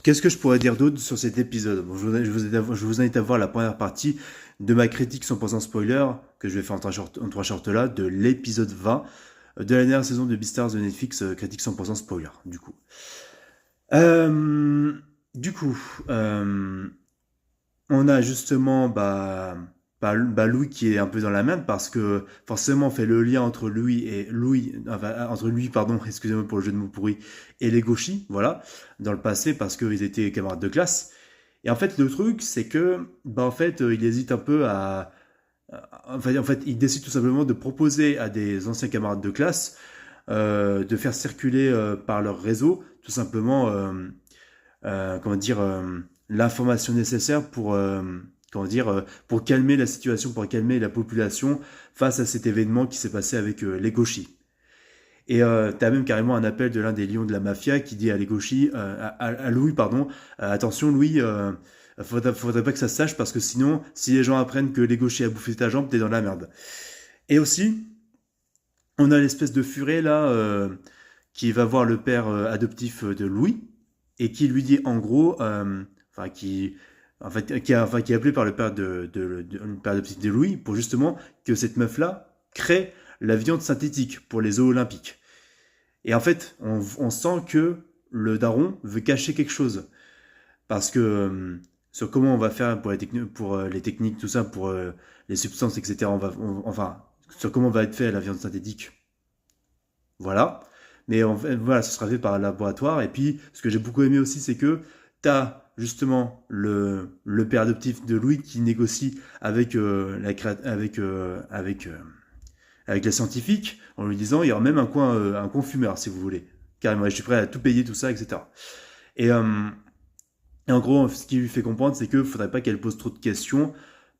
Qu'est-ce que je pourrais dire d'autre sur cet épisode? Bon, je vous invite à voir la première partie de ma critique 100% spoiler, que je vais faire en trois shorts là, de l'épisode 20 de la dernière saison de Beastars de Netflix, critique 100% spoiler, du coup. Euh, du coup, euh, on a justement Louis qui est un peu dans la merde parce que forcément on fait le lien entre entre lui pardon, excusez-moi pour le jeu de mots pourri, et les gauchis, voilà, dans le passé parce qu'ils étaient camarades de classe. Et en fait le truc c'est que il hésite un peu il décide tout simplement de proposer à des anciens camarades de classe de faire circuler par leur réseau tout simplement comment dire, l'information nécessaire pour calmer la situation, pour calmer la population face à cet événement qui s'est passé avec les gauchis. Et t'as même carrément un appel de l'un des lions de la mafia qui dit à les gauchis, à Louis, pardon, attention Louis, faudrait pas que ça se sache parce que sinon, si les gens apprennent que les gauchis a bouffé ta jambe, t'es dans la merde. Et aussi, on a l'espèce de furet là qui va voir le père adoptif de Louis et qui lui dit en gros, enfin qui, en fait, qui est appelé par le père adoptif de Louis pour justement que cette meuf là crée la viande synthétique pour les eaux olympiques. Et en fait, on sent que le daron veut cacher quelque chose parce que sur comment on va faire pour les techniques, tout ça, pour les substances, etc. Enfin, sur comment va être fait la viande synthétique. Voilà. Mais en fait, voilà, ce sera fait par un laboratoire. Et puis, ce que j'ai beaucoup aimé aussi, c'est que tu as justement le père adoptif de Louis qui négocie avec, avec les scientifiques en lui disant il y aura même un coin fumeur si vous voulez. Carrément, je suis prêt à tout payer, tout ça, etc. Et, euh, et en gros, ce qui lui fait comprendre, c'est qu'il ne faudrait pas qu'elle pose trop de questions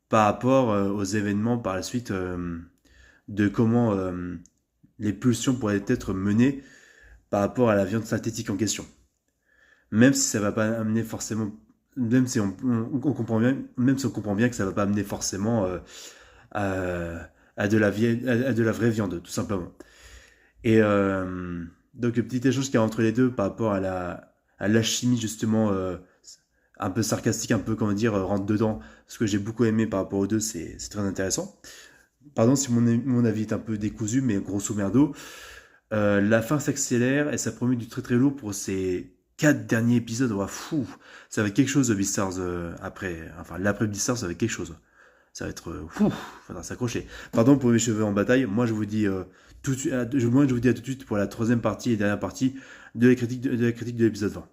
par rapport aux événements par la suite de comment les pulsions pourraient être menées par rapport à la viande synthétique en question. Même si ça va pas amener forcément, même si on comprend bien, même si on comprend bien que ça va pas amener forcément à de la vraie viande, tout simplement. Et donc le petit échange qu'il y a entre les deux par rapport à l'alchimie justement un peu sarcastique, un peu comment dire rentre dedans. Ce que j'ai beaucoup aimé par rapport aux deux, c'est très intéressant. Pardon si mon avis est un peu décousu, mais grosso merdo, la fin s'accélère et ça promet du très très lourd pour ces 4 derniers épisodes. Ouais, fou, ça va être quelque chose de Beastars après. Enfin, l'après Beastars, ça va être quelque chose. Ça va être fou, faudra s'accrocher. Pardon pour mes cheveux en bataille. Moi, je vous dis tout de suite, moi, je vous dis à tout de suite pour la troisième partie et dernière partie de la critique de l'épisode 20.